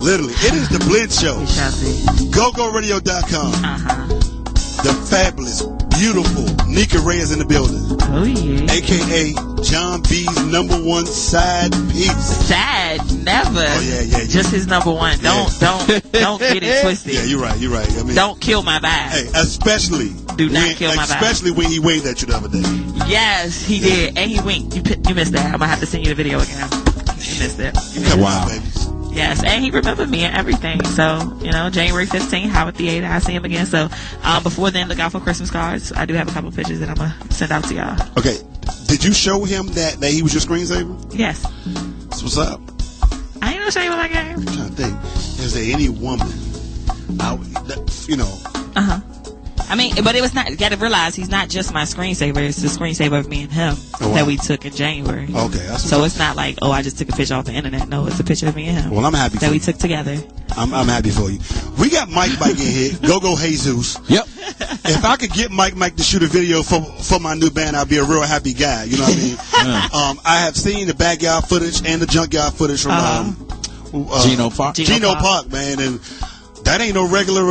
Literally, it is the Blend Show. We shall see. GoGoRadio.com. The fabulous, beautiful Nika Ray is in the building. Oh yeah. AKA John B's #1 side piece. Sad, never. Oh yeah. Just his #1. Don't get it twisted. Yeah, you're right. I mean, don't kill my vibe. Hey, especially Especially when he waved at you the other day. Yes, he did, and he winked. You missed that. I'm gonna have to send you the video again. You missed it. Wow, baby. Yes, and he remembered me and everything. So, January 15th, Howard Theater, I see him again. So, before then, look out for Christmas cards. I do have a couple pictures that I'm going to send out to y'all. Okay. Did you show him that he was your screensaver? Yes. That's what's up. I ain't going to show you what I gave. I'm trying to think. Is there any woman I mean, but it was not, you got to realize he's not just my screensaver. It's the screensaver of me and him that we took in January. Okay. So it's not like, I just took a picture off the internet. No, it's a picture of me and him. Well, I'm happy that we took together. I'm happy for you. We got Mike in here. Go Jesus. Yep. If I could get Mike to shoot a video for my new band, I'd be a real happy guy. You know what I mean? I have seen the backyard footage and the junkyard footage from Geno Park. Geno Park, man, and that ain't no regular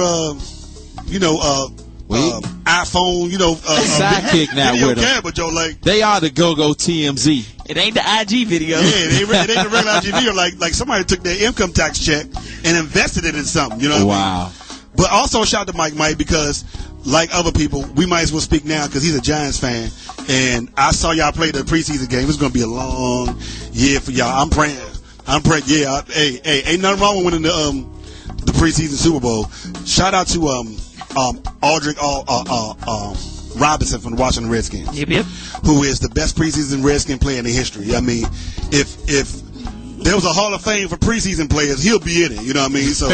iPhone, sidekick now video with them. camera, Joe. Like they are the Go-Go TMZ. It ain't the IG video. Yeah, it ain't the regular IG video. Like somebody took their income tax check and invested it in something. You know what I mean? But also shout out to Mike because, like other people, we might as well speak now because he's a Giants fan. And I saw y'all play the preseason game. It's going to be a long year for y'all. I'm praying. Yeah. Hey, ain't nothing wrong with winning the preseason Super Bowl. Shout out to Aldrick Robinson from the Washington Redskins. Yep. Who is the best preseason Redskin player in the history. I mean, if there was a Hall of Fame for preseason players, he'll be in it. You know what I mean? So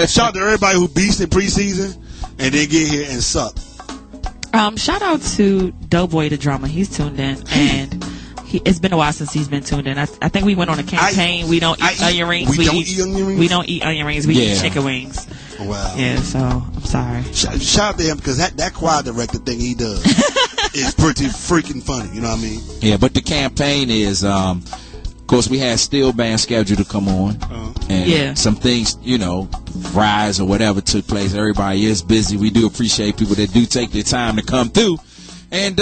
shout out to everybody who beats in preseason and then get here and suck. Shout out to Doughboy the drummer. He's tuned in, and it's been a while since he's been tuned in. I think we went on a campaign. We don't eat onion rings. We don't eat onion rings. We eat chicken wings. Wow. Yeah, so I'm sorry. Shout out to him because that choir director thing he does is pretty freaking funny. You know what I mean? Yeah, but the campaign is, of course, we had Steel Band scheduled to come on. And some things, rise or whatever took place. Everybody is busy. We do appreciate people that do take their time to come through. And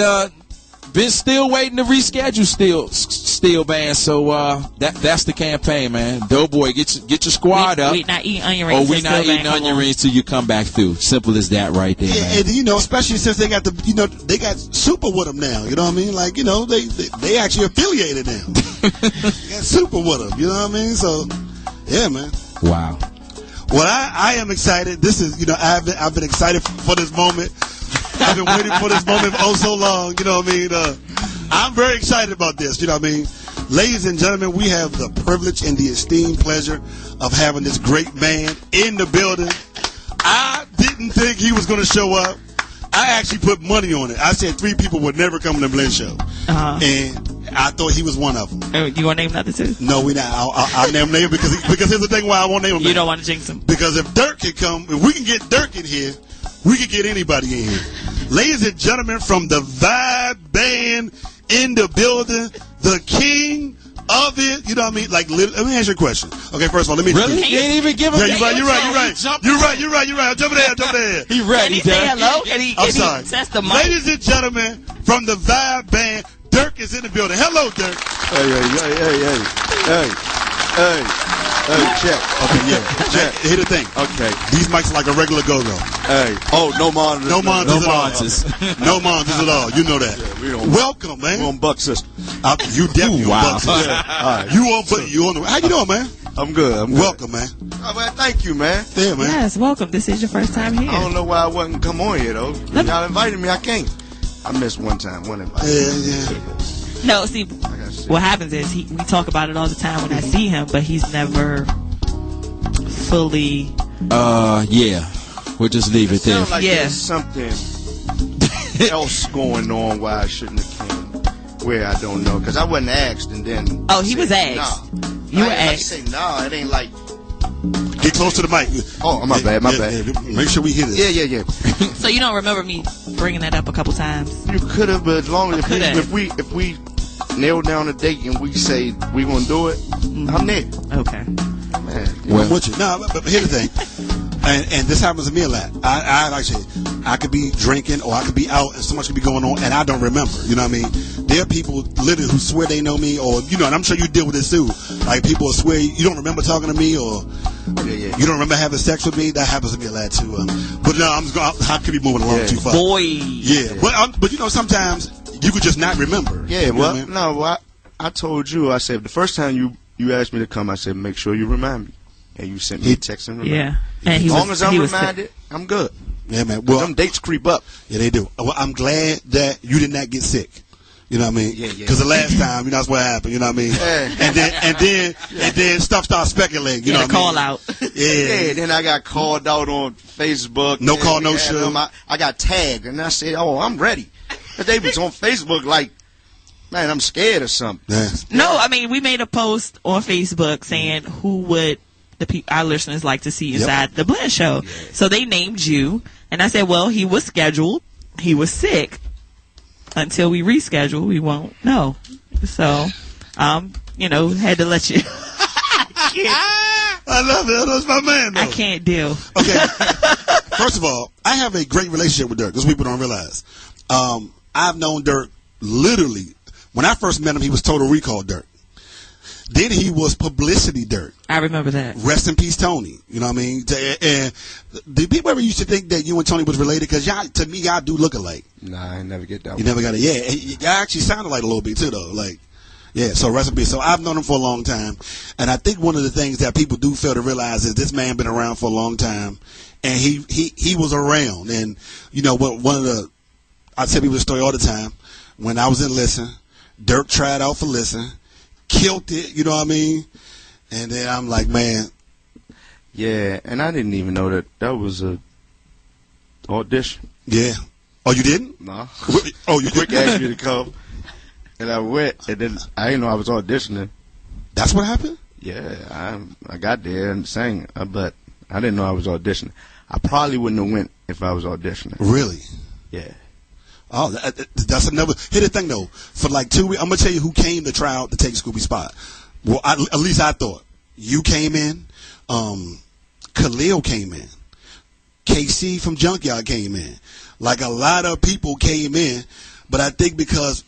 been still waiting to reschedule Steel Band, so that's the campaign, man. Doughboy, get your squad up. We not eating onion rings. Or we not eating onion rings till you come back through. Simple as that, right there, man. And especially since they got they got Super with them now. You know what I mean? Like they actually affiliated now. They got Super with them. You know what I mean? So yeah, man. Wow. Well, I am excited. This is I've been excited for this moment. I've been waiting for this moment so long, you know what I mean? I'm very excited about this, you know what I mean? Ladies and gentlemen, we have the privilege and the esteemed pleasure of having this great man in the building. I didn't think he was going to show up. I actually put money on it. I said 3 people would never come to the Blend Show. And I thought he was one of them. You want to name another two? No, we not. I'll name him because here's the thing why I won't name him. You don't want to jinx him. Because if Dirk can come, if we can get Dirk in here, we can get anybody in here. Ladies and gentlemen, from the Vybe Band in the building, the king of it. You know what I mean? Like, let me ask you a question. Okay, first of all, let me. Really? You ain't even give him. Yeah, you're right. I'm jumping there. He ready, Can he say hello? I'm sorry. That's the mic. Ladies and gentlemen, from the Vybe Band, Dirk is in the building. Hello, Dirk. Hey, check. Okay, yeah. Check. Here's the thing. Okay. These mics are like a regular go-go. Hey. Oh, no monitors. No monitors at all. You know that. Yeah, welcome, man. We're on Buck System. You definitely on Buck System. Right. You on the. How you doing, man? I'm good. Welcome, man. Oh, man. Thank you, man. Yeah, man. Yes, welcome. This is your first time here. I don't know why I wasn't come on here, though. Y'all invited me. I can't. I missed one time. One invite. Yeah. No, see, what happens is we talk about it all the time when I see him, but he's never fully. Yeah. We'll just leave it there. Like there's something else going on why I shouldn't have came. Where I don't know, because I wasn't asked, and then. Oh, he was asked. Nah. You were asked. I say nah. It ain't like. Get close to the mic. Oh, my bad. Make sure we hear this. Yeah. So you don't remember me bringing that up a couple times? You could have, but as long as if we nail down a date and we say we gonna do it, I'm there. Okay. Man, I'm with you. No, but here's the thing, and this happens to me a lot. I could be drinking or I could be out and so much could be going on and I don't remember. You know what I mean? There are people literally who swear they know me, or and I'm sure you deal with this too. Like people will swear you don't remember talking to me, or you don't remember having sex with me. That happens to me a lot too. But no, I could be moving along too far. Boy. Yeah, but sometimes you could just not remember. Yeah, well, no, I told you. I said the first time you asked me to come, I said make sure you remind me, and you sent me a text and remind me. And as long as I'm reminded, I'm good. Yeah, man. Well, them dates creep up. Yeah, they do. Well, I'm glad that you did not get sick. You know what I mean? Yeah. Because the last time, that's what happened. You know what I mean? Yeah. And then stuff starts speculating. You know what I mean? Call out. Yeah. Then I got called out on Facebook. No call, no show. I got tagged, and I said, "Oh, I'm ready." But they was on Facebook like, "Man, I'm scared or something." Yeah. No, I mean we made a post on Facebook saying who would our listeners like to see inside the Blend Show. Yeah. So they named you, and I said, "Well, he was scheduled. He was sick." Until we reschedule, we won't know. So, had to let you. I love it. That's my man, though. I can't deal. Okay. First of all, I have a great relationship with Derrick. Because people don't realize. I've known Derrick literally. When I first met him, he was Total Recall Derrick. Then he was Publicity Derrick. I remember that. Rest in peace, Tony. You know what I mean? And did people ever used to think that you and Tony was related? Because to me, y'all do look alike. Nah, I never get that. You never got it. Yeah, y'all actually sounded like a little bit too, though. Like, yeah. So rest in peace. So I've known him for a long time, and I think one of the things that people do fail to realize is this man been around for a long time, and he was around. And I tell people the story all the time. When I was in Listen, Derrick tried out for Listen. Killed it, you know what I mean? And then I'm like, man. Yeah, and I didn't even know that was a audition. Yeah. Oh, you didn't? No. Oh, you Quick asked me to come, and I went, and then I didn't know I was auditioning. That's what happened? Yeah, I got there and sang, but I didn't know I was auditioning. I probably wouldn't have went if I was auditioning. Really? Yeah. Oh, that's another. Here's the thing, though. For like 2 weeks, I'm going to tell you who came to try out to take Scooby's spot. Well, at least I thought. You came in. Khalil came in. KC from Junkyard came in. Like, a lot of people came in. But I think because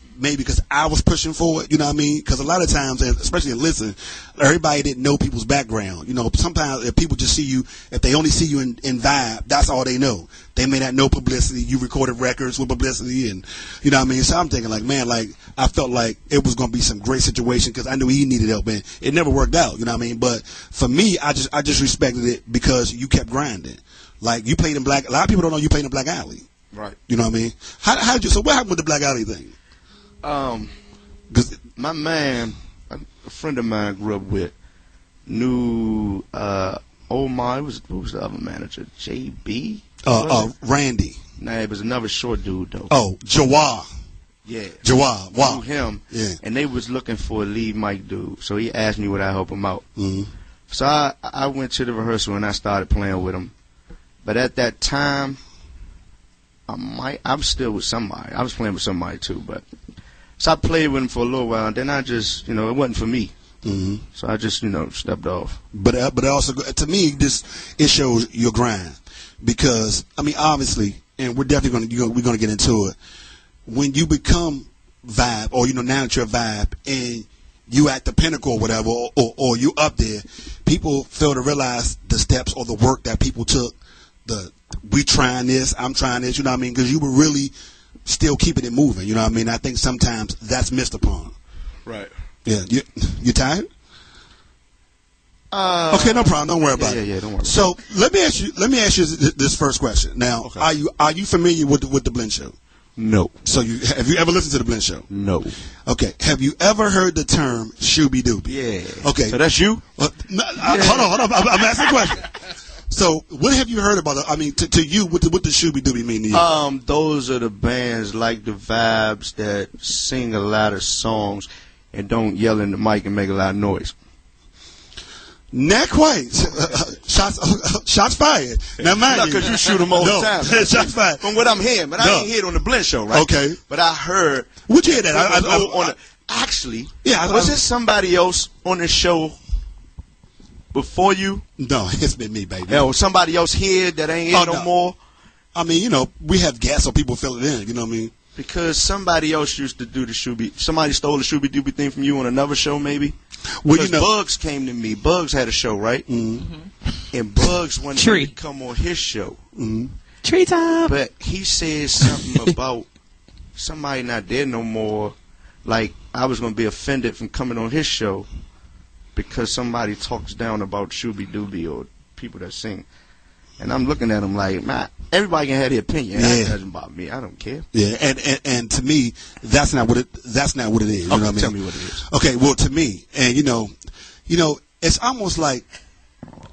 I was pushing for it, you know what I mean? Because a lot of times, especially in Listen, everybody didn't know people's background. You know, sometimes if people just see you, if they only see you in Vybe, that's all they know. They may not know Publicity. You recorded records with Publicity, and you know what I mean? So I'm thinking like, man, like I felt like it was going to be some great situation because I knew he needed help, and it never worked out, you know what I mean? But for me, I just respected it because you kept grinding. Like you played in a lot of people don't know you played in Black Alley. Right. You know what I mean? So what happened with the Black Alley thing? My man, a friend of mine I grew up with, knew Omar. What was the other manager? JB? Randy. Nah, it was another short dude though. Oh, Jawar. Yeah. Jawar. Wow. Knew him. Yeah. And they was looking for a lead mic dude. So he asked me would I help him out. Mm-hmm. So I went to the rehearsal and I started playing with him. But at that time, I'm still with somebody. I was playing with somebody too, but so I played with him for a little while, and then I just, it wasn't for me. Mm-hmm. So I just, stepped off. But also, to me, it shows your grind because I mean, obviously, and we're definitely going to get into it. When you become Vybe, or now that you're Vybe, and you at the pinnacle or whatever, or you up there, people fail to realize the steps or the work that people took. We trying this, I'm trying this, you know what I mean? Because you were really still keeping it moving, you know what I mean? I think sometimes that's missed upon. Right. Yeah. You tired? Okay, no problem. Don't worry about it. Yeah, don't worry. So let me ask you this first question. Now, okay. Are you familiar with the Blend Show? No. So have you ever listened to the Blend Show? No. Okay. Have you ever heard the term Shoobie Doobie? Yeah. Okay. So that's you? Hold on. I'm asking a question. So, what have you heard about it? I mean, to you, what the Shoobie Doobie mean to you? Those are the bands like the Vibes that sing a lot of songs and don't yell in the mic and make a lot of noise. Not quite. Shots fired. Now, mind you. Because you shoot them all the time. Shots fired. From what I'm hearing. But I ain't hear it on the Blend Show, right? Okay. But I heard. Would you hear that? Actually, yeah, was it somebody else on the show before you? No, it's been me, baby. Or somebody else here that ain't here no more? I mean, you know, we have guests so people fill it in, you know what I mean? Because somebody else used to do the Shoobie. Somebody stole the Shoobie Doobie thing from you on another show, maybe? Well, you know, Bugs came to me. Bugs had a show, right? Mm-hmm. And Bugs wanted me to come on his show. Mm-hmm. Treetop. But he said something about somebody not there no more. Like, I was going to be offended from coming on his show because somebody talks down about Shoobie Doobie or people that sing. And I'm looking at him like, man, everybody can have their opinion. Yeah. That doesn't bother me. I don't care. Yeah, and to me, that's not what it is. You know what I mean? Tell me what it is. Okay, well, to me, and you know, it's almost like,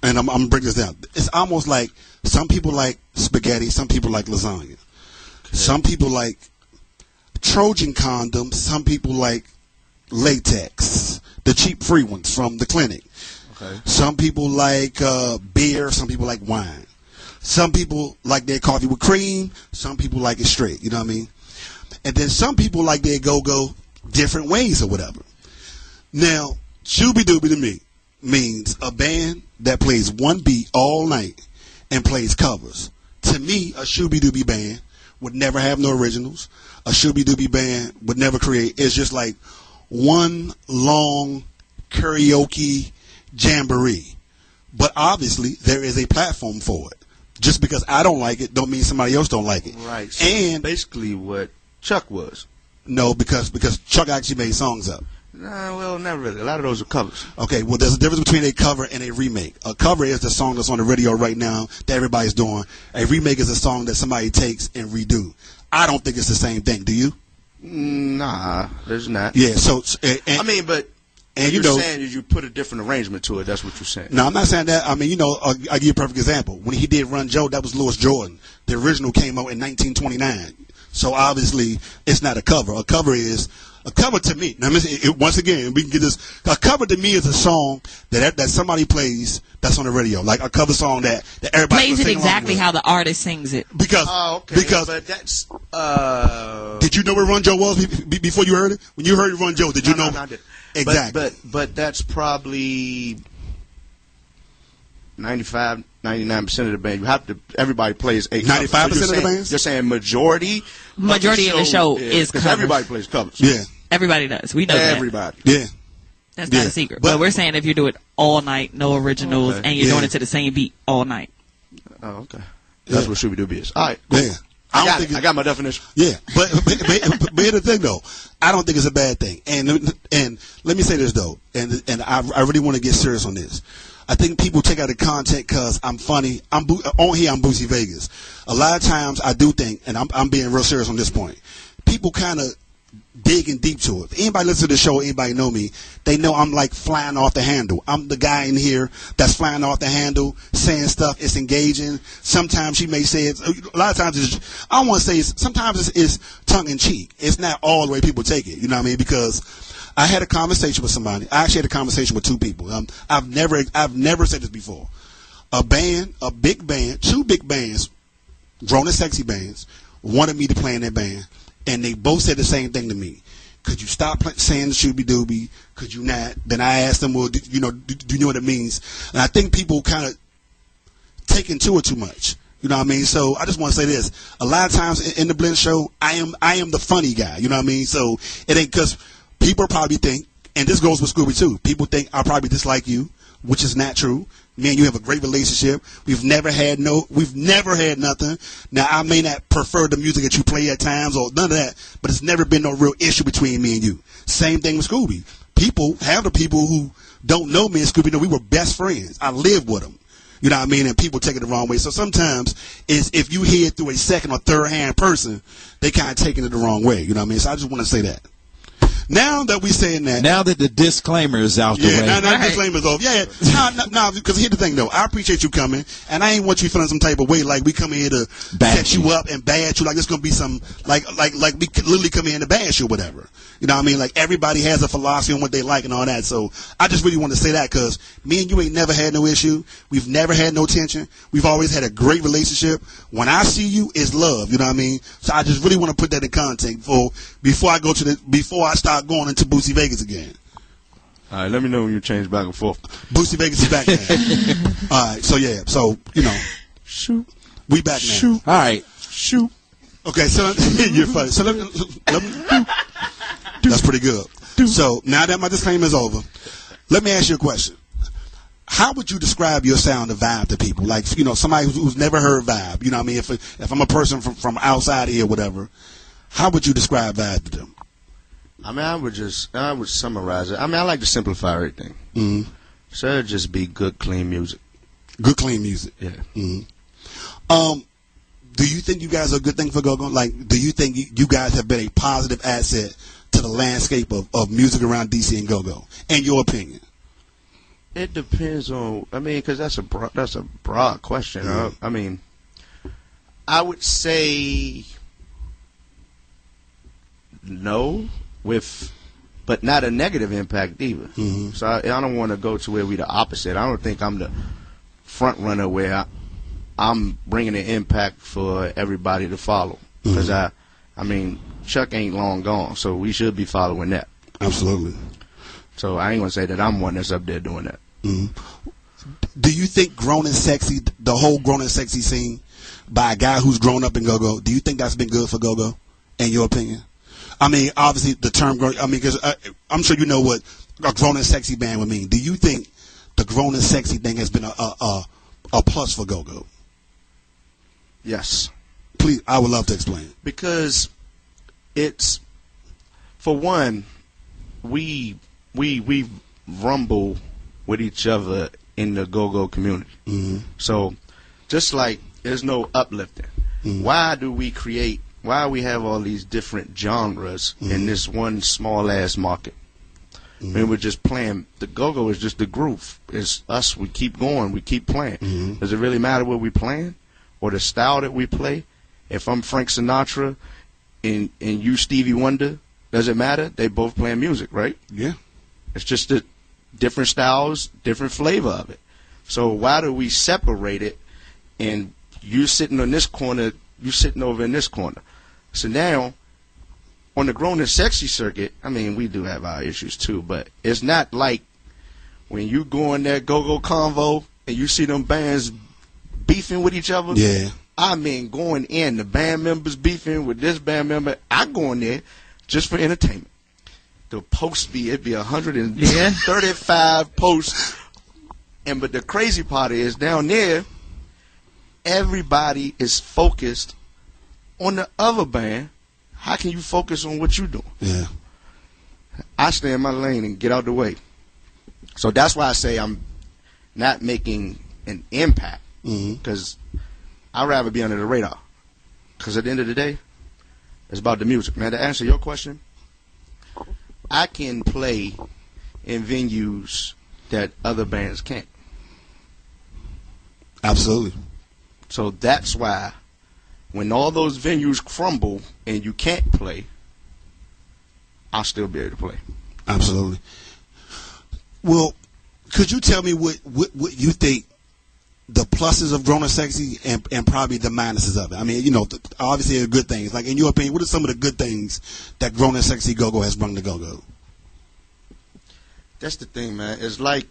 and I'm gonna break this down. It's almost like some people like spaghetti, some people like lasagna, okay. Some people like Trojan condoms, some people like latex, the cheap free ones from the clinic. Okay. Some people like beer, some people like wine. Some people like their coffee with cream. Some people like it straight. You know what I mean? And then some people like their go-go different ways or whatever. Now, Shoobie Doobie to me means a band that plays one beat all night and plays covers. To me, a Shoobie Doobie band would never have no originals. A Shoobie Doobie band would never create. It's just like one long karaoke jamboree. But obviously, there is a platform for it. Just because I don't like it don't mean somebody else don't like it. Right. So and basically what Chuck was. No, because Chuck actually made songs up. Nah, well, not really. A lot of those are covers. Okay, well, there's a difference between a cover and a remake. A cover is the song that's on the radio right now that everybody's doing. A remake is a song that somebody takes and redo. I don't think it's the same thing. Do you? Nah, there's not. Yeah, so... I mean, but... And you're saying is you put a different arrangement to it. That's what you're saying. No, I'm not saying that. I mean, you know, I'll give you a perfect example. When he did Run Joe, that was Louis Jordan. The original came out in 1929. So obviously, it's not a cover. A cover to me. Now, once again, we can get this. A cover to me is a song that somebody plays that's on the radio, like a cover song that everybody plays it exactly how the artist sings it. Because but that's did you know where Run Joe was before you heard it? When you heard Run Joe, did you know? No, I didn't. Exactly. But that's probably 95, 99% of the band. You have to. Everybody plays a 95% of the bands. You're saying majority of the show is covers. Everybody plays covers. Yeah, everybody does. We know that. Everybody. Yeah, that's not a secret. But we're saying if you do it all night, no originals, and you're doing it to the same beat all night. Oh, okay. That's what Shoobie Doobie is. All right. Cool. Yeah. I got my definition. Yeah, but here's the thing though. I don't think it's a bad thing. And let me say this though, and I really want to get serious on this. I think people take out the content because I'm funny. On here I'm Boosie Vegas. A lot of times I do think, and I'm being real serious on this point. People kind of digging deep to it. If anybody listen to the show, anybody know me, they know I'm like flying off the handle. I'm the guy in here that's flying off the handle, saying stuff. It's engaging. Sometimes she may say it. A lot of times I don't want to say sometimes it's tongue in cheek. It's not all the way people take it. You know what I mean? Because I had a conversation with somebody. I actually had a conversation with two people. I've never said this before. A big band, two big bands, grown and sexy bands, wanted me to play in their band. And they both said the same thing to me. Could you stop saying the Shoobie Doobie? Could you not? Then I asked them, well, do you know what it means? And I think people kind of take into it too much. You know what I mean? So I just want to say this. A lot of times in the Blend Show, I am the funny guy. You know what I mean? So it ain't because people probably think, and this goes with Scooby too, people think I probably dislike you, which is not true. Me and you have a great relationship. We've never had nothing. Now, I may not prefer the music that you play at times or none of that, but it's never been no real issue between me and you. Same thing with Scooby. People who don't know me and Scooby know we were best friends. I lived with them. You know what I mean? And people take it the wrong way. So sometimes if you hear it through a second or third hand person, they kind of taking it the wrong way. You know what I mean? So I just want to say that. Now that we're saying that. Now that the disclaimer is out the way. Yeah, now the disclaimer's off. Yeah. No, because here's the thing, though. I appreciate you coming, and I ain't want you feeling some type of way like we come here to set you up and bash you. Like it's going to be some, like we could literally come in to bash you or whatever. You know what I mean? Like everybody has a philosophy on what they like and all that. So I just really want to say that because me and you ain't never had no issue. We've never had no tension. We've always had a great relationship. When I see you, it's love. You know what I mean? So I just really want to put that in context before I start going into Boosie Vegas again. All right, let me know when you change back and forth. Boosie Vegas is back now. All right, so yeah, so you know, shoot, we back now. Shoot. All right, shoot. Okay, so you're funny. So let me that's pretty good. So now that my disclaimer is over, let me ask you a question. How would you describe your sound of Vybe to people? Like, you know, somebody who's never heard Vybe. You know what I mean? If I'm a person from outside here or whatever, how would you describe Vybe to them? I mean, I would summarize it. I mean, I like to simplify everything. Mm-hmm. So it'd just be good, clean music. Good, clean music. Yeah. Mm-hmm. Do you think you guys are a good thing for Go-Go? Like, do you think you guys have been a positive asset to the landscape of music around DC and Go-Go? In your opinion? It depends on. I mean, because that's a broad question. I mean, I would say no, but not a negative impact either. Mm-hmm. So I don't want to go to where we the opposite. I don't think I'm the front runner where I'm bringing an impact for everybody to follow. Because I mean, Chuck ain't long gone, so we should be following that. Absolutely. So I ain't gonna say that I'm one that's up there doing that. Mm-hmm. Do you think Grown and Sexy, the whole Grown and Sexy scene, by a guy who's grown up in Go-Go, do you think that's been good for Go-Go, in your opinion? I mean, obviously the term, I mean, because I'm sure you know what a Grown and Sexy band would mean. Do you think the Grown and Sexy thing has been a plus for Go-Go? Yes. Please, I would love to explain. Because it's, for one, we rumble with each other in the Go-Go community. Mm-hmm. So just like there's no uplifting, why do we have all these different genres in this one small ass market? I mean, we're just playing. The Go-Go is just the groove. It's us. We keep going. We keep playing. Does it really matter what we playing or the style that we play? If I'm Frank Sinatra and you Stevie Wonder, does it matter? They both playing music, right? Yeah. It's just the different styles, different flavor of it. So why do we separate it? And you sitting on this corner, you sitting over in this corner. So now, on the Grown and Sexy circuit, I mean, we do have our issues too, but it's not like when you go in that Go-Go Convo and you see them bands beefing with each other. Yeah. I mean, going in, the band members beefing with this band member. I go in there just for entertainment. The posts it'd be 135 posts. But the crazy part is down there, everybody is focused on the other band. How can you focus on what you're doing? Yeah. I stay in my lane and get out the way. So that's why I say I'm not making an impact. Because I'd rather be under the radar. Because at the end of the day, it's about the music. Now, to answer your question, I can play in venues that other bands can't. Absolutely. So that's why when all those venues crumble and you can't play, I'll still be able to play. Absolutely. Well, could you tell me what you think the pluses of Grown and Sexy and probably the minuses of it? I mean, you know, obviously the good things. Like, in your opinion, what are some of the good things that Grown and Sexy Go-Go has brought to Go-Go? That's the thing, man. It's like...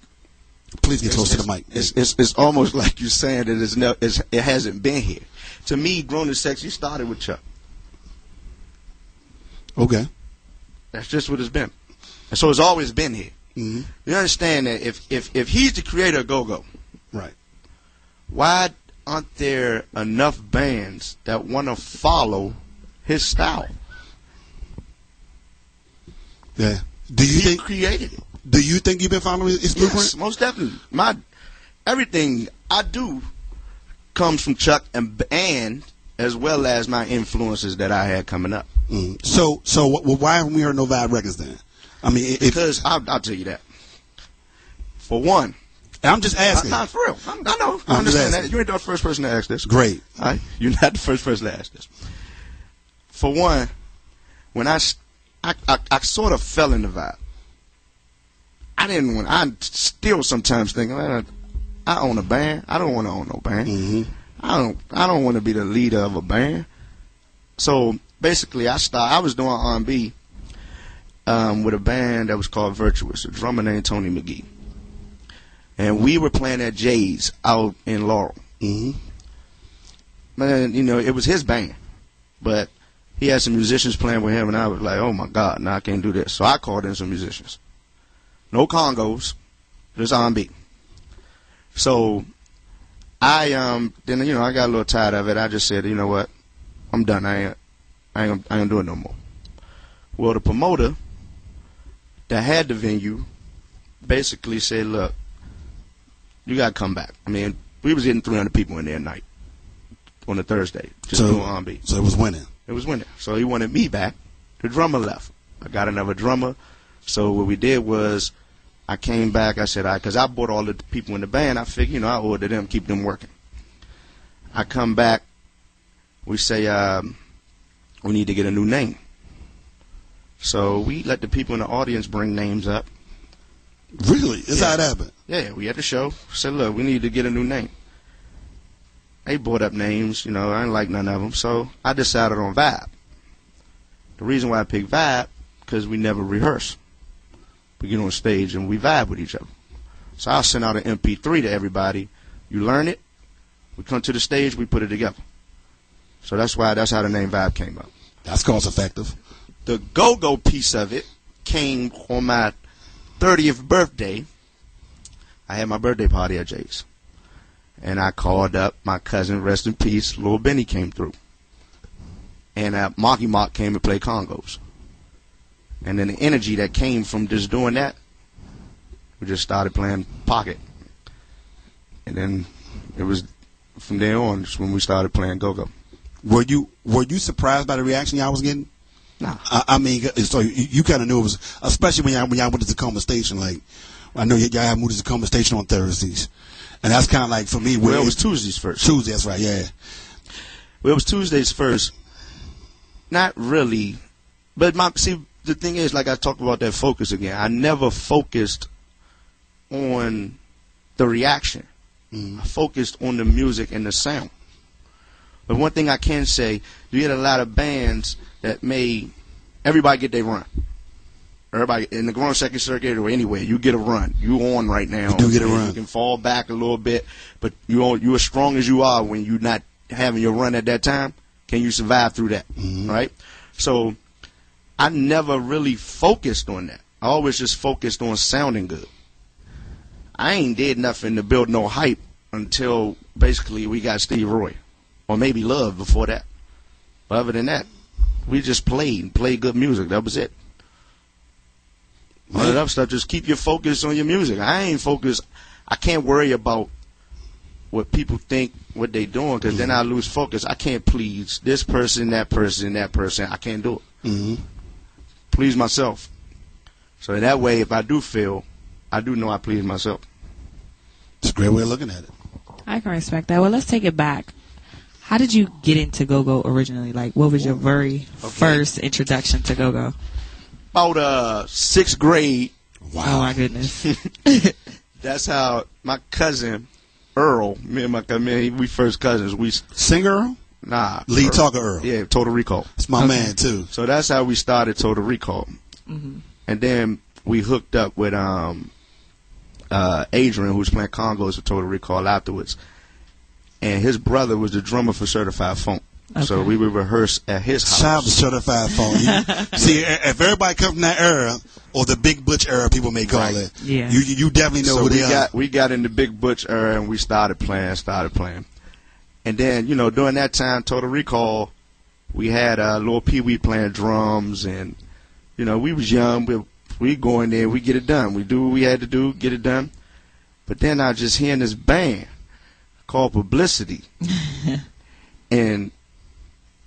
Please get close to the mic. It's almost like you're saying that it hasn't been here. To me, Grown and Sexy started with Chuck. Okay. That's just what it's been. And so it's always been here. You understand that if he's the creator of Go-Go... Right. Why aren't there enough bands that want to follow his style? Yeah. Do you think created it? Do you think you've been following his blueprint? Yes, most definitely. Everything I do comes from Chuck and as well as my influences that I had coming up. So why haven't we heard no Vybe records then? I mean, because I'll tell you that. For one. I'm just asking. Not for real. I know. I understand that. You ain't the first person to ask this. Great. All right? You're not the first person to ask this. For one, when I sort of fell in the Vybe. I still sometimes think, man, I own a band. I don't want to own no band. I don't want to be the leader of a band. So basically, I was doing R&B, with a band that was called Virtuous, a drummer named Tony McGee. And we were playing at Jay's out in Laurel. Mm-hmm. Man, you know, it was his band. But he had some musicians playing with him, and I was like, oh, my God, now I can't do this. So I called in some musicians. No congos, just R&B. So I then, you know, I got a little tired of it. I just said, you know what, I'm done. I ain't gonna do it no more. Well, the promoter that had the venue basically said, look, you got to come back. I mean, we was getting 300 people in there at night on a Thursday, just doing R&B. So it was winning. It was winning. So he wanted me back. The drummer left. I got another drummer. So what we did was I came back. I said, because I bought all the people in the band, I figured, you know, I ordered them, keep them working. I come back. We say we need to get a new name. So we let the people in the audience bring names up. Really? Is that how it happened? Yeah, we had the show. Said, look, we need to get a new name. They brought up names, you know, I didn't like none of them, so I decided on Vybe. The reason why I picked Vybe, because we never rehearse. We get on stage and we vibe with each other. So I'll send out an MP3 to everybody. You learn it. We come to the stage, we put it together. So that's how the name Vybe came up. That's cost effective. The go-go piece of it came on my 30th birthday. I had my birthday party at Jay's. And I called up my cousin, rest in peace, Lil Benny came through. And Marky Mark came to play congos. And then the energy that came from just doing that, we just started playing pocket. And then it was from there on just when we started playing go-go. Were you surprised by the reaction y'all was getting? No. I mean, so you kind of knew it was, especially when y'all went to Tacoma Station. Like, I know y'all had moved to Tacoma Station on Thursdays. And that's kind of like, for me, well, it was Tuesdays first. Tuesday, that's right, yeah. Well, it was Tuesdays first. Not really. But the thing is, like I talked about that focus again, I never focused on the reaction. I focused on the music and the sound. But one thing I can say, you get a lot of bands that everybody get their run. Everybody in the Grown Second Circuit or anywhere, you get a run. You on right now. You do get a run. You can fall back a little bit, but you as strong as you are when you're not having your run at that time. Can you survive through that? Right? So I never really focused on that. I always just focused on sounding good. I ain't did nothing to build no hype until basically we got Steve Roy, or maybe Love before that. But other than that, we just played good music. That was it. All that other stuff, just keep your focus on your music. I ain't focused. I can't worry about what people think, what they doing, because then I lose focus. I can't please this person, that person, that person. I can't do it. Please myself. So that way, if I do fail, I do know I please myself. It's a great way of looking at it. I can respect that. Well, let's take it back. How did you get into go-go originally? Like, what was your very first introduction to go-go? About 6th grade. Wow. Oh, my goodness. That's how my cousin, Earl, me and my cousin, we first cousins. We Singer Earl? Nah. Lead talker Earl. Yeah, Total Recall. It's my man, too. So that's how we started Total Recall. And then we hooked up with Adrian, who was playing congos for Total Recall afterwards. And his brother was the drummer for Certified Funk. Okay. So we would rehearse at his house. Shout out to Certified Funk. See, if everybody comes from that era, or the Big Butch era, people may call it. Yeah. You definitely know who they are. We got in the Big Butch era, and we started playing. And then, you know, during that time, Total Recall, we had Lil Pee Wee playing drums, and, you know, we was young. We go in there, we get it done. We do what we had to do, get it done. But then I just hearing this band called Publicity, and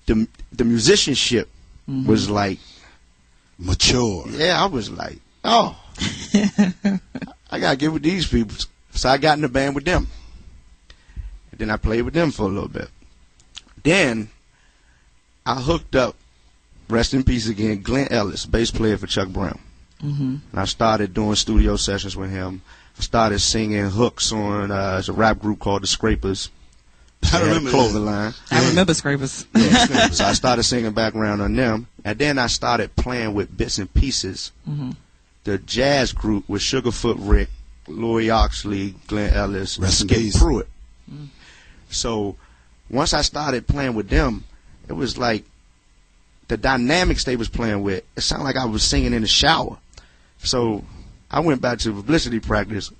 the musicianship was like mature. Yeah, I was like, oh, I gotta get with these people. So I got in the band with them, and then I played with them for a little bit. Then I hooked up, rest in peace again, Glenn Ellis, bass player for Chuck Brown. And I started doing studio sessions with him. I started singing hooks on a rap group called The Scrapers. I remember Clothing line. I remember Scrapers. Yeah, Scrapers. So I started singing background on them, and then I started playing with Bits and Pieces. The jazz group with Sugarfoot Rick, Louis Oxley, Glenn Ellis, and Gabe Pruitt. So once I started playing with them, it was like the dynamics they was playing with. It sounded like I was singing in the shower. So I went back to publicity practice,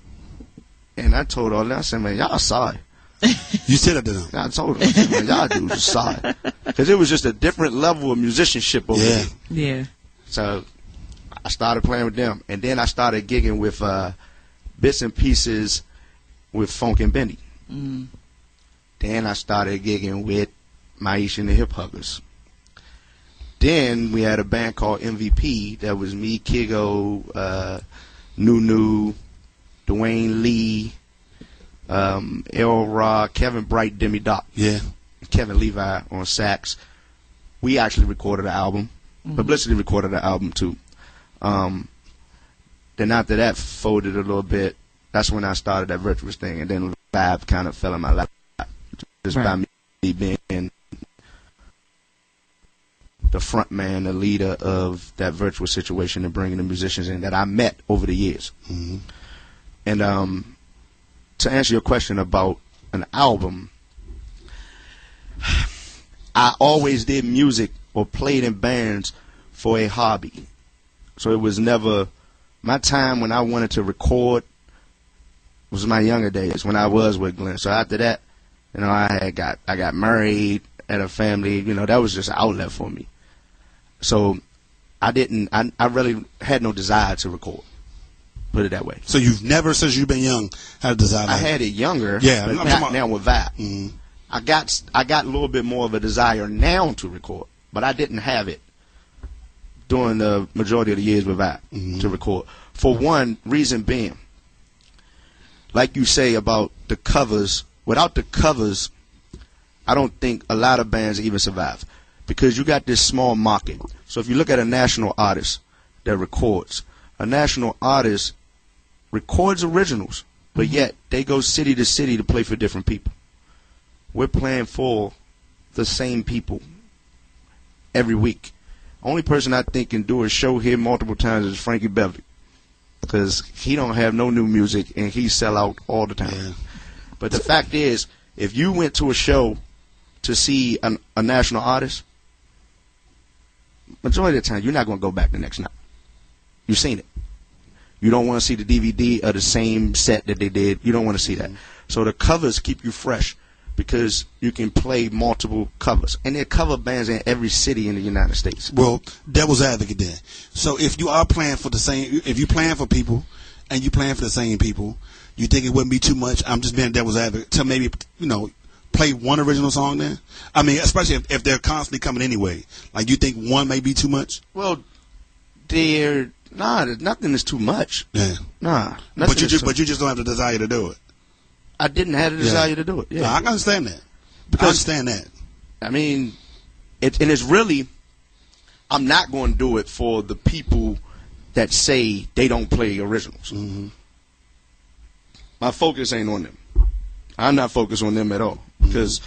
and I told all that. I said, man, y'all sorry. You said that to them? I told them, I said, man, y'all dudes are sorry. Because it was just a different level of musicianship over there. Yeah. So I started playing with them, and then I started gigging with Bits and Pieces with Funk and Benny. Then I started gigging with Maisha and the Hip Huggers. Then we had a band called MVP that was me, Kigo, Nunu, Dwayne Lee, L-Rod, Kevin Bright, Demi Doc. Yeah. Kevin Levi on sax. We actually recorded the album. Publicity recorded the album too. Then after that folded a little bit. That's when I started that Virtuous thing, and then Vybe kind of fell in my lap. Just by me being the front man, the leader of that Virtuous situation, and bringing the musicians in that I met over the years. And to answer your question about an album, I always did music or played in bands for a hobby. So it was never my time when I wanted to record was my younger days when I was with Glenn. So after that, you know, I got married, had a family, you know, that was just an outlet for me. So I really had no desire to record. Put it that way. So you've never, since you've been young, had a desire? I had it younger, yeah, but not now with Vybe. I got a little bit more of a desire now to record, but I didn't have it during the majority of the years with Vybe to record. For one reason being, like you say about the covers, without the covers, I don't think a lot of bands even survive, because you got this small market. So if you look at a national artist that records, a national artist records originals, but yet they go city to city to play for different people. We're playing for the same people every week. Only person I think can do a show here multiple times is Frankie Beverly, because he don't have no new music and he sell out all the time. Yeah. But the fact is, if you went to a show to see a national artist, majority of the time you're not going to go back the next night. You've seen it. You don't want to see the DVD of the same set that they did. You don't want to see that. So the covers keep you fresh, because you can play multiple covers. And there are cover bands in every city in the United States. Well, devil's advocate then. So if you are playing for the same, if you're playing for people and you're playing for the same people, you think it wouldn't be too much? I'm just being devil's advocate to maybe, you know, play one original song then? I mean, especially if they're constantly coming anyway. Like, you think one may be too much? Well, nothing is too much. Yeah. Nah. But you just don't have the desire to do it. I didn't have the desire to do it. Yeah. No, I can understand that. I understand that. I mean, it's really, I'm not going to do it for the people that say they don't play originals. My focus ain't on them. I'm not focused on them at all, because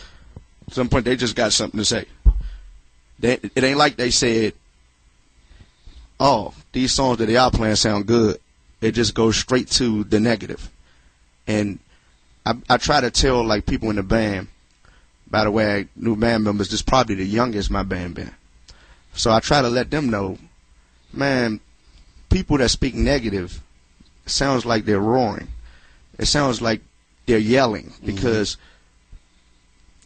at some point they just got something to say. It ain't like they said, oh, these songs that they are playing sound good. It just goes straight to the negative. And I try to tell, like, people in the band, by the way, new band members, this is probably the youngest my band been. So I try to let them know, man, people that speak negative, it sounds like they're roaring. It sounds like they're yelling, because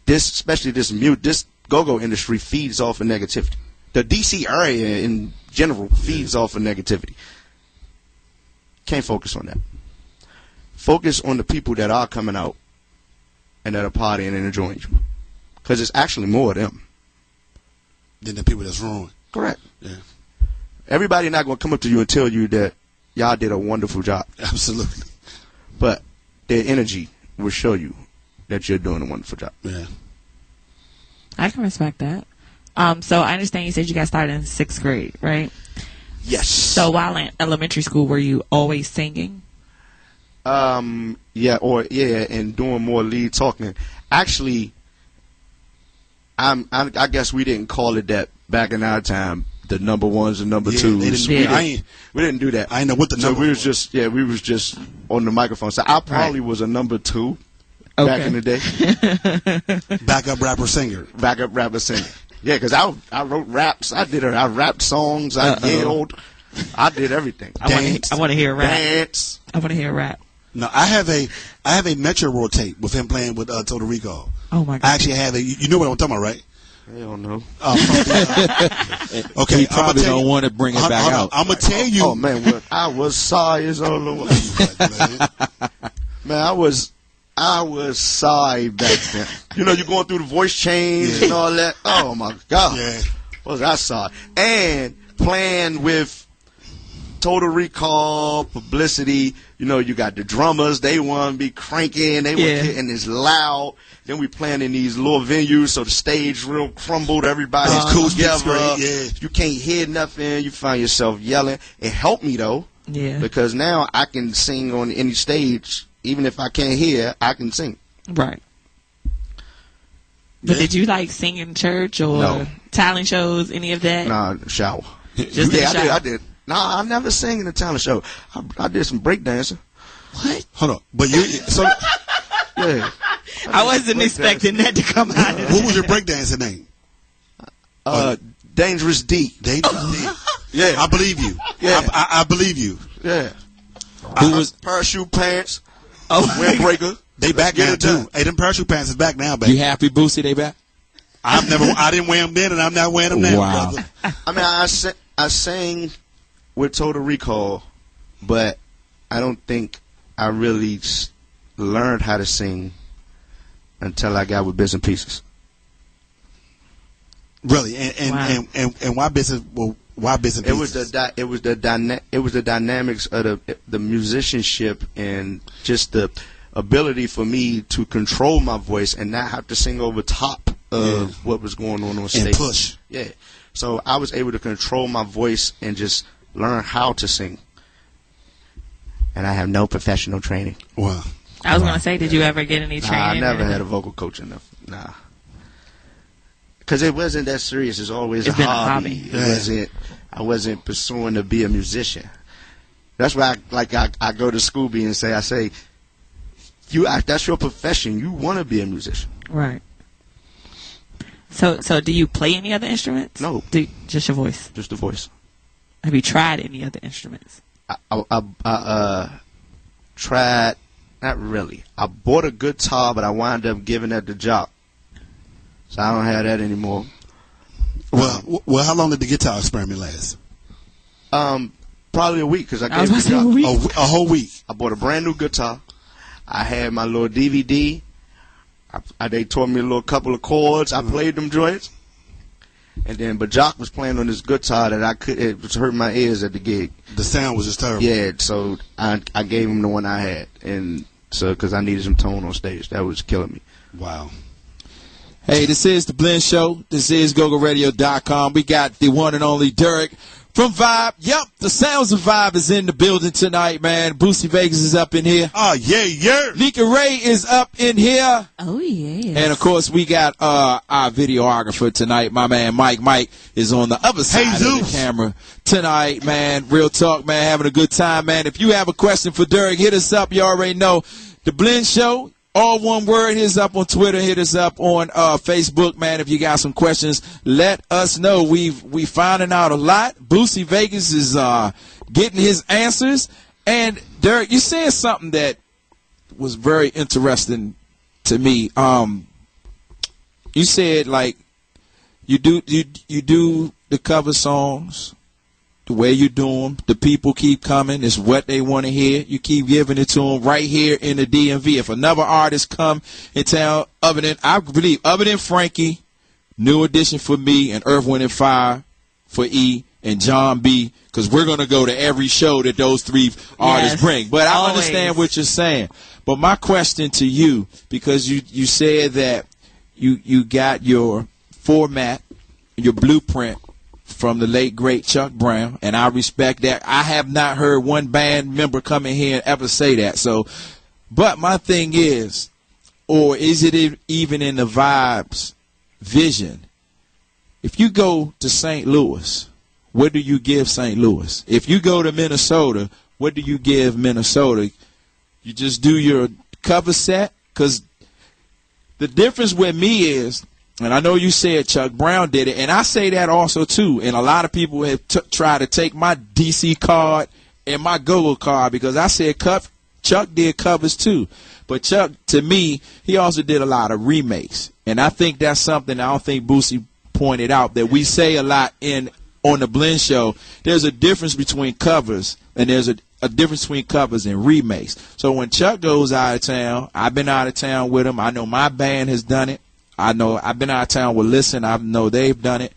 especially this go-go industry feeds off of negativity. The DC area in general feeds off of negativity. Can't focus on that. Focus on the people that are coming out and that are partying and enjoying you, because it's actually more of them than the people that's wrong. Correct. Yeah. Everybody not going to come up to you and tell you that y'all did a wonderful job. Absolutely. But their energy will show you that you're doing a wonderful job. Yeah. I can respect that. So I understand you said you got started in 6th grade, right? Yes. So while in elementary school, were you always singing? And doing more lead talking. Actually, I guess we didn't call it that back in our time. The number ones and number twos. We didn't do that. I didn't know what the number. So we was just on the microphone. So I probably was a number 2 back in the day. Backup rapper singer. Backup rapper singer. Yeah, because I wrote raps. I rapped songs. I yelled. I did everything. I want to hear a rap. Dance. I want to hear a rap. No, I have a Metro World tape with him playing with Total Recall. Oh my God! I actually have you know what I'm talking about, right? I don't know. Okay, you probably don't want to bring it back out. I'm gonna tell you. Oh man, I was sorry as all over. Man, I was sorry back then. You know, you're going through the voice change and all that. Oh my God. Yeah. Was I sorry? And playing with Total Recall, Publicity. You know, you got the drummers. They want to be cranking. They were getting this loud. Then we playing in these little venues, so the stage real crumbled. Everybody's cool together. Yeah. You can't hear nothing. You find yourself yelling. It helped me though. Yeah. Because now I can sing on any stage, even if I can't hear. I can sing. Right. But did you like sing in church or talent shows? Any of that? Nah, shower. Just I did. Nah, I never sang in a talent show. I did some breakdancing. What? Hold on, but you so yeah. I wasn't expecting that to come out. What was your breakdancing name? Dangerous D. Dangerous D. Yeah, I believe you. Yeah, I believe you. Yeah. Who was parachute pants? Windbreaker. They back now too. Hey, them parachute pants is back now, baby. You happy, Boosie? They back? I didn't wear them then, and I'm not wearing them now. Wow. Brother. I mean, I sang with Total Recall, but I don't think I really learned how to sing until I got with Bits and Pieces. Really, and why Bits and why Bits and Pieces? It was the dynamics of the musicianship and just the ability for me to control my voice and not have to sing over top of what was going on stage. And push. Yeah. So I was able to control my voice and just learn how to sing. And I have no professional training. Wow. I was going to say, did you ever get any training? I never had a vocal coach enough. Nah. Because it wasn't that serious. It's always a hobby. I wasn't pursuing to be a musician. That's why I go to Shoobie and say, that's your profession. You want to be a musician. Right. So do you play any other instruments? No. Just your voice? Just the voice. Have you tried any other instruments? I tried, not really. I bought a guitar, but I wound up giving that to Jock. So I don't have that anymore. Well, how long did the guitar experiment last? Probably a week, because I gave it to Jock. A whole week. I bought a brand new guitar. I had my little DVD. They taught me a little couple of chords. I played them joints. And then, but Jock was playing on this guitar that it was hurting my ears at the gig. The sound was just terrible. Yeah, so I gave him the one I had, and so because I needed some tone on stage, that was killing me. Wow. Hey, this is the Blend Show. This is GoGoRadio.com. We got the one and only Derrick from Vybe. Yep, the sounds of Vybe is in the building tonight, man. Boosie Vegas is up in here. Oh, yeah. Nika Ray is up in here. Oh, yeah. And, of course, we got our videographer tonight, my man Mike. Mike is on the other side of the camera tonight, man. Real talk, man. Having a good time, man. If you have a question for Derrick, hit us up. You already know. The Blend Show. All one word. Hit us up on Twitter. Hit us up on Facebook, man. If you got some questions, let us know. We finding out a lot. Boosie Vegas is getting his answers. And Derrick, you said something that was very interesting to me. You said like you do the cover songs. The way you do them, the people keep coming. It's what they want to hear. You keep giving it to them right here in the DMV. If another artist come in town, other than Frankie, New Edition for me, and Earth, Wind & Fire for E, and John B., because we're going to go to every show that those three artists bring. But I understand what you're saying. But my question to you, because you said that you got your format, your blueprint, from the late, great Chuck Brown, and I respect that. I have not heard one band member come in here and ever say that. So, but my thing is, or is it even in the Vybes vision. If you go to St. Louis, what do you give St. Louis? If you go to Minnesota, what do you give Minnesota? You just do your cover set? Because the difference with me is, and I know you said Chuck Brown did it, and I say that also too, and a lot of people have tried to take my DC card and my Google card because I said Chuck did covers too. But Chuck, to me, he also did a lot of remakes. And I think that's something I don't think Boosie pointed out, that we say a lot on the Blend Show. There's a difference between covers, and there's a difference between covers and remakes. So when Chuck goes out of town, I've been out of town with him. I know my band has done it. I know I've been out of town with Listen. I know they've done it.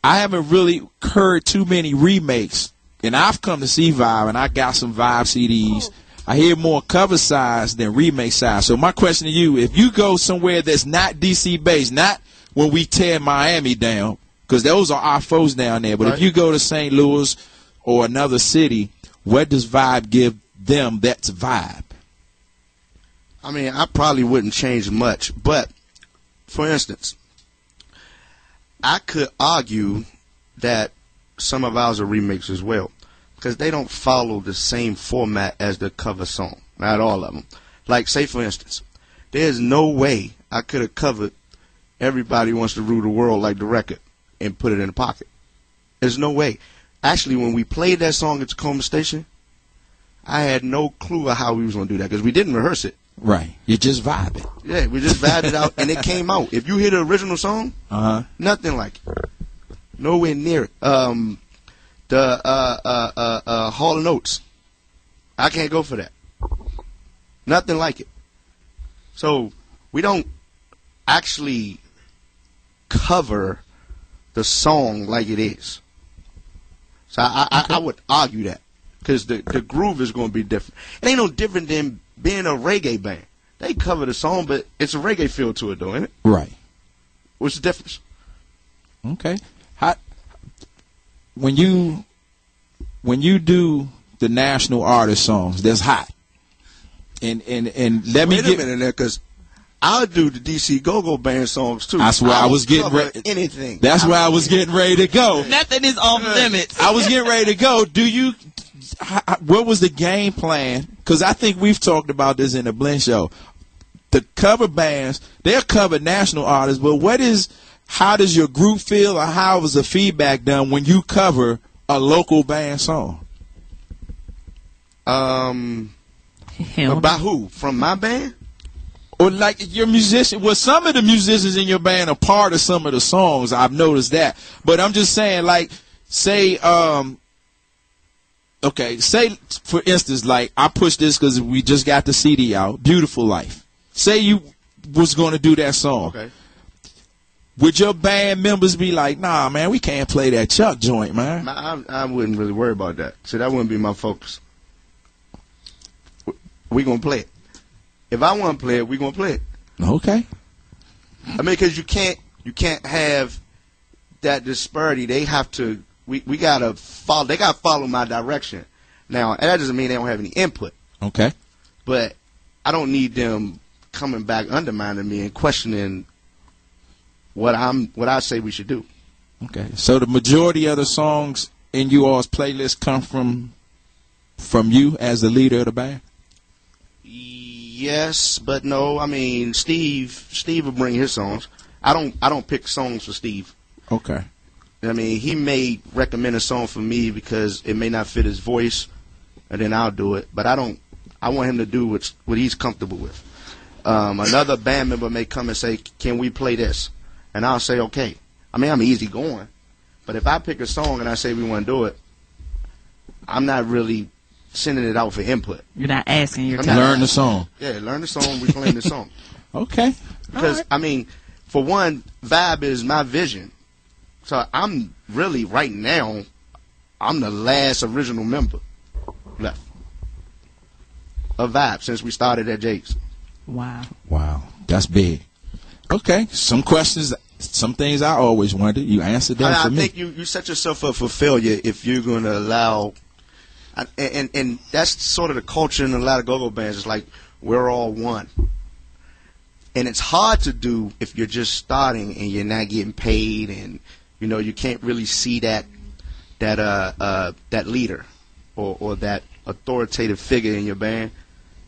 I haven't really heard too many remakes. And I've come to see Vybe, and I got some Vybe CDs. I hear more cover sides than remake sides. So my question to you, if you go somewhere that's not DC based, not when we tear Miami down, because those are our foes down there, but right. If you go to St. Louis or another city, what does Vybe give them that's Vybe? I mean, I probably wouldn't change much, but for instance, I could argue that some of ours are remakes as well, because they don't follow the same format as the cover song. Not all of them. Like, say, for instance, there's no way I could have covered Everybody Wants to Rule the World like the record and put it in the pocket. There's no way. Actually, when we played that song at Tacoma Station, I had no clue of how we was going to do that, because we didn't rehearse it. Right. You just vibed it. Yeah, we just vibed it out, and it came out. If you hear the original song, nothing like it. Nowhere near it. The Hall & Oates, I can't go for that. Nothing like it. So we don't actually cover the song like it is. So I would argue that, because the groove is going to be different. It ain't no different than being a reggae band. They cover the song, but it's a reggae feel to it, though, ain't it? Right. What's the difference? Okay. When you do the national artist songs, that's hot. And let me get a minute there, because I'll do the DC Go-Go Band songs too. That's where I was getting ready. Anything. That's where I was getting ready to go. Nothing is off limits. I was getting ready to go. What was the game plan? Because I think we've talked about this in the Blend Show. The cover bands, they'll cover national artists, but how does your group feel, or how was the feedback done when you cover a local band song? About who? From my band? Or like your musician? Well, some of the musicians in your band are part of some of the songs. I've noticed that. But I'm just saying, like, say, say, for instance, like, I pushed this because we just got the CD out, Beautiful Life. Say you was going to do that song. Okay. Would your band members be like, nah, man, we can't play that Chuck joint, man? I wouldn't really worry about that. See, that wouldn't be my focus. We going to play it. If I want to play it, we going to play it. Okay. I mean, because you can't have that disparity. They have to, we got to follow, they got to follow my direction. Now, that doesn't mean they don't have any input. Okay. But I don't need them coming back undermining me and questioning what I say we should do. Okay. So the majority of the songs in you all's playlist come from you as the leader of the band? Yes, but no. I mean, Steve will bring his songs. I don't pick songs for Steve. Okay. I mean, he may recommend a song for me because it may not fit his voice, and then I'll do it. But I want him to do what he's comfortable with. Another band member may come and say, "Can we play this?" And I'll say, "Okay." I mean, I'm easy going, but if I pick a song and I say we want to do it, I'm not really sending it out for input. You're not asking. You're learn the song. Yeah, learn the song. We playing the song. Okay. Because right. I mean, for one, Vybe is my vision. So I'm really right now, I'm the last original member left of Vybe since we started at Jake's. Wow. Wow, that's big. Okay, some questions, some things I always wondered. You answered that for me. I think you set yourself up for failure if you're going to allow. And that's sort of the culture in a lot of go-go bands. It's like, we're all one. And it's hard to do if you're just starting and you're not getting paid, and you can't really see that leader or that authoritative figure in your band.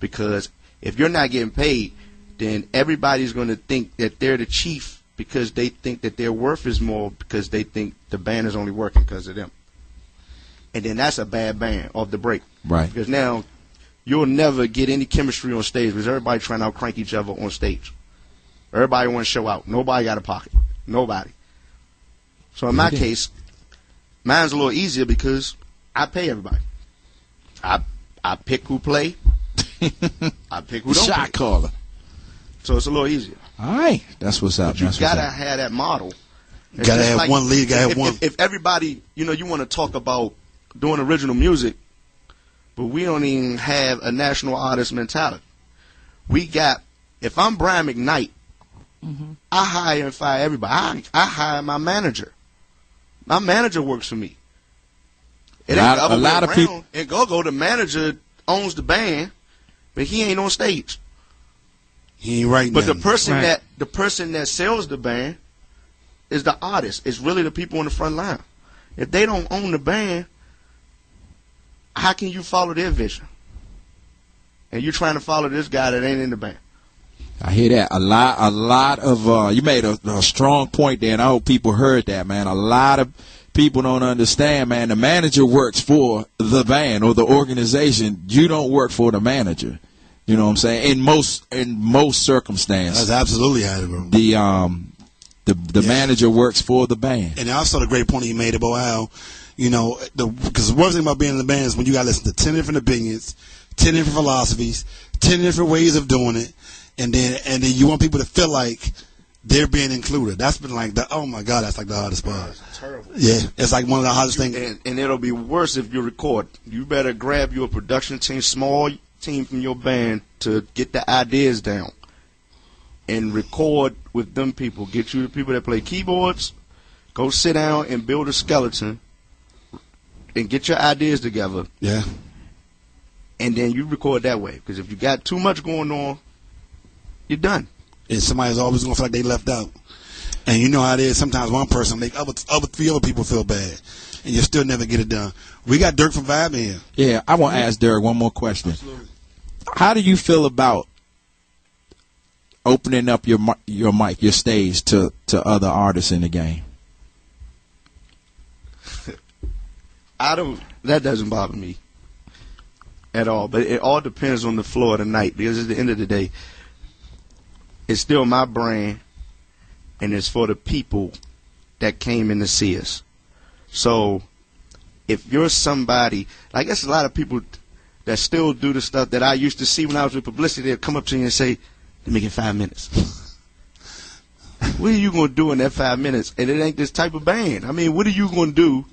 Because if you're not getting paid, then everybody's going to think that they're the chief because they think that their worth is more because they think the band is only working because of them. And then that's a bad band off the break. Right. Because now you'll never get any chemistry on stage because everybody trying to out-crank each other on stage. Everybody want to show out. Nobody got a pocket. Nobody. So in my case, mine's a little easier because I pay everybody. I pick who play. I pick who don't play. Shot caller. So it's a little easier. All right. That's what's up. But you got to have that model. You got to have one lead. Got to have one. If everybody, you want to talk about doing original music, but we don't even have a national artist mentality. If I'm Brian McKnight, I hire and fire everybody. I hire my manager. My manager works for me. It ain't the other way around. People. In Go-Go, the manager owns the band, but he ain't on stage. He ain't right. But the person that sells the band is the artist. It's really the people on the front line. If they don't own the band, how can you follow their vision? And you're trying to follow this guy that ain't in the band. I hear that. A lot of you made a strong point there, and I hope people heard that, man. A lot of people don't understand, man. The manager works for the band or the organization. You don't work for the manager. You know what I'm saying? In most circumstances. That's absolutely how it goes. The manager works for the band. And also the great point he made about how, because the worst thing about being in the band is when you got to listen to 10 different opinions, 10 different philosophies, 10 different ways of doing it, and then you want people to feel like they're being included. That's been like oh my God, that's like the hardest part. That's terrible. Yeah, it's like one of the hardest things. And it'll be worse if you record. You better grab your production team, small team from your band to get the ideas down and record with them people. Get you the people that play keyboards. Go sit down and build a skeleton and get your ideas together. Yeah. And then you record that way. Because if you got too much going on, you're done. And somebody's always going to feel like they left out. And you know how it is. Sometimes one person make three other people feel bad. And you still never get it done. We got Derrick from Vybe here. Yeah, I want to ask Derrick one more question. Absolutely. How do you feel about opening up your mic, your stage to other artists in the game? That doesn't bother me at all. But it all depends on the flow of the night, because at the end of the day, it's still my brand, and it's for the people that came in to see us. So if you're somebody, I guess a lot of people that still do the stuff that I used to see when I was with publicity, they'll come up to you and say, let me get 5 minutes. What are you going to do in that 5 minutes? And it ain't this type of band. I mean, what are you going to do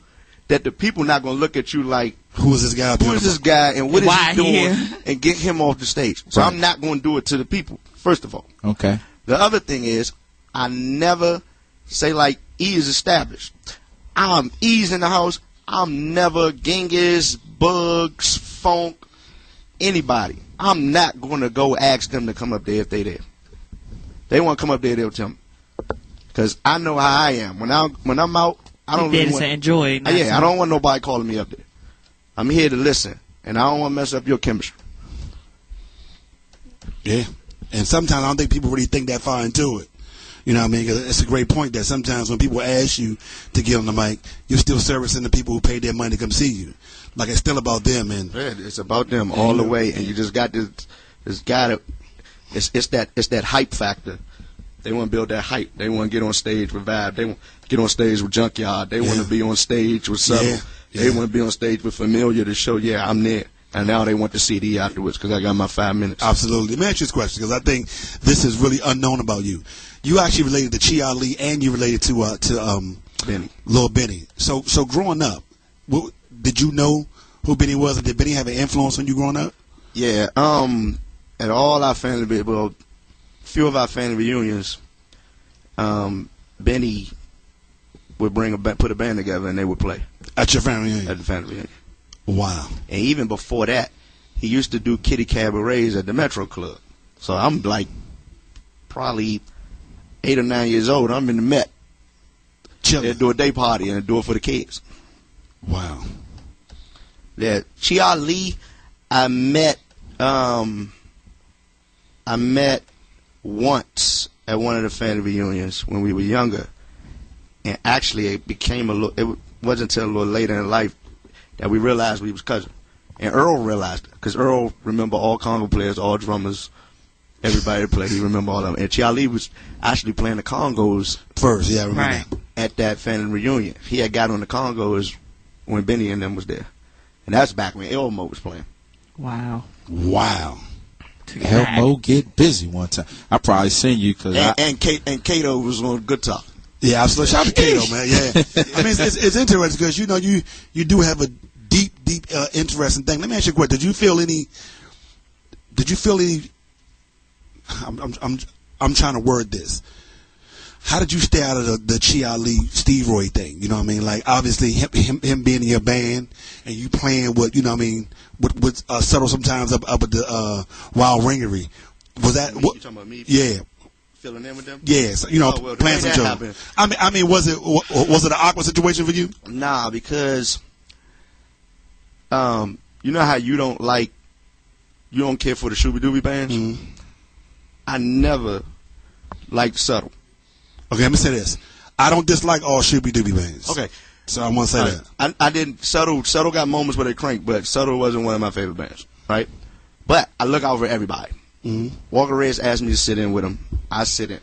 that the people not going to look at you like, who is this guy? Who is this guy and what is he doing? And get him off the stage. So I'm not going to do it to the people, first of all. Okay. The other thing is, I never say like E is established. E's in the house. I'm never Genghis, Bugs, Funk, anybody. I'm not going to go ask them to come up there if they there. They want to come up there, they'll tell me. Because I know how I am. When I'm out, I don't really want to enjoy. Yeah, I don't want nobody calling me up there. I'm here to listen, and I don't want to mess up your chemistry. Yeah, and sometimes I don't think people really think that far into it. You know what I mean? 'Cause it's a great point that sometimes when people ask you to get on the mic, you're still servicing the people who paid their money to come see you. Like it's still about them, and yeah, it's about them all the way. And you just got this it's that hype factor. They want to build that hype. They want to get on stage with Vybe. They want to get on stage with Junkyard. They want to be on stage with Subtle. Yeah. They want to be on stage with Familiar to show, I'm there. And now they want the CD afterwards because I got my 5 minutes. Absolutely. Let me ask you this question because I think this is really unknown about you. You actually related to Chi Ali and you related to Benny. Lil Benny. So growing up, did you know who Benny was, and did Benny have an influence on you growing up? Yeah. At all our family, few of our family reunions, Benny would put a band together and they would play. At your family reunion? At the family reunion. Wow. And even before that, he used to do kitty cabarets at the Metro Club. So I'm like probably 8 or 9 years old. I'm in the Met. Chilling. They do a day party and do it for the kids. Wow. Yeah, Chia Lee, I met once at one of the family reunions when we were younger, and actually it became it wasn't until a little later in life that we realized we was cousins. And Earl realized it, because Earl remember all Congo players, all drummers, everybody that played. He remember all of them. And Chia Lee was actually playing the Congos first. Yeah, I remember that. At that family reunion. He had got on the Congos when Benny and them was there. And that's back when Elmo was playing. Wow. Wow. Elmo get busy one time. I probably seen you because and Kato was on guitar. Yeah, absolutely. Shout out to Kato, man. Yeah. I mean, it's interesting because you know you do have a deep interesting thing. Let me ask you a question. Did you feel any? I'm trying to word this. How did you stay out of the Chia Lee Steve Roy thing? You know what I mean? Like, obviously, him being in your band and you playing with, you know what I mean, with subtle sometimes up at the Wild Ringery. Was that what? You talking about me? Yeah. Filling in with them? Yeah. So, you know, playing some shows. I mean, was it an awkward situation for you? Nah, because you know how you don't care for the Shoobie Doobie bands? Mm-hmm. I never liked subtle. Okay, let me say this. I don't dislike all Shoobie Doobie bands. Okay. So I want to say that. I didn't. Subtle got moments where they crank, but Subtle wasn't one of my favorite bands, right? But I look out for everybody. Mm-hmm. Walker Reds asked me to sit in with him. I sit in.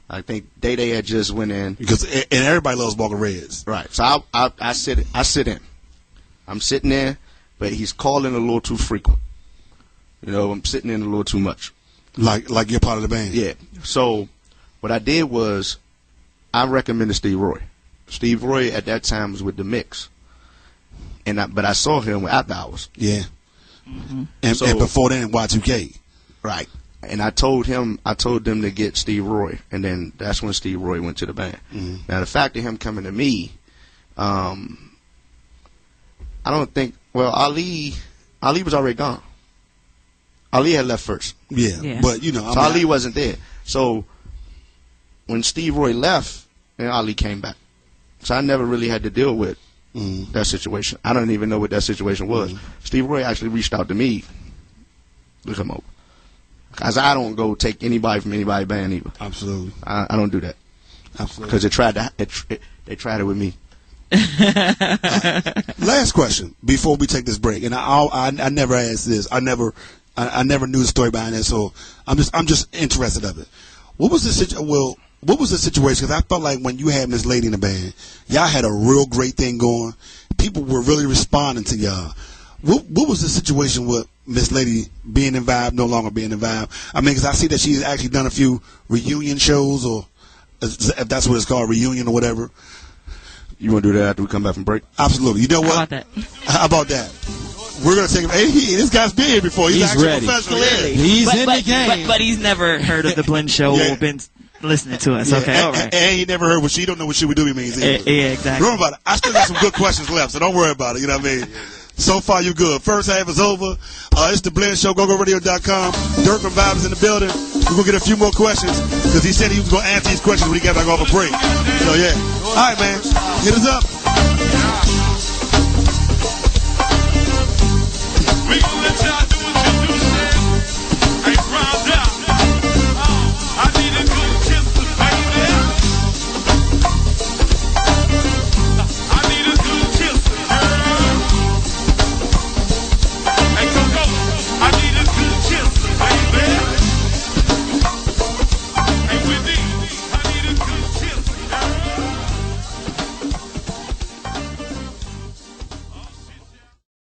I think Day had just went in. And everybody loves Walker Reds. Right. So I sit in. I'm sitting there, but he's calling a little too frequent. You know, I'm sitting in a little too much. Like you're part of the band? Yeah. So what I did was I recommended Steve Roy. Steve Roy at that time was with The Mix, but I saw him after hours. Yeah. Mm-hmm. And before then, Y2K. Right. And I told them to get Steve Roy, and then that's when Steve Roy went to the band. Mm-hmm. Now the fact of him coming to me, I don't think. Well, Ali was already gone. Ali had left first. Yeah. But you know, so Ali wasn't there. So when Steve Roy left, and Ali came back. So I never really had to deal with that situation. I don't even know what that situation was. Steve Roy actually reached out to me to come over. Because I don't go take anybody from anybody's band either. Absolutely. I don't do that. Absolutely. Because they tried it with me. Last question before we take this break, and I never asked this. I never knew the story behind it, so I'm just interested of it. What was the situation? What was the situation? Because I felt like when you had Miss Lady in the band, y'all had a real great thing going. People were really responding to y'all. What was the situation with Miss Lady being in Vybe, no longer being in Vybe? I mean, because I see that she's actually done a few reunion shows, or if that's what it's called, reunion or whatever. You want to do that after we come back from break? Absolutely. You know what? How about that? How about that? We're going to take him. Hey, this guy's been here before. He's actually ready. Professional. Clearly. He's in the game. But he's never heard of the Blend Show or been listening to us. Okay, all right. And he never heard what she don't know what Shoobie Doobie means either. Yeah, exactly. Don't worry about it. I still got some good questions left, so don't worry about it. You know what I mean? So far, you good. First half is over. It's the Blend Show. GoGoRadio.com. Derrick from Vybe is in the building. We're going to get a few more questions because he said he was going to answer these questions when he got back off a break. So, yeah. All right, man. Hit us up.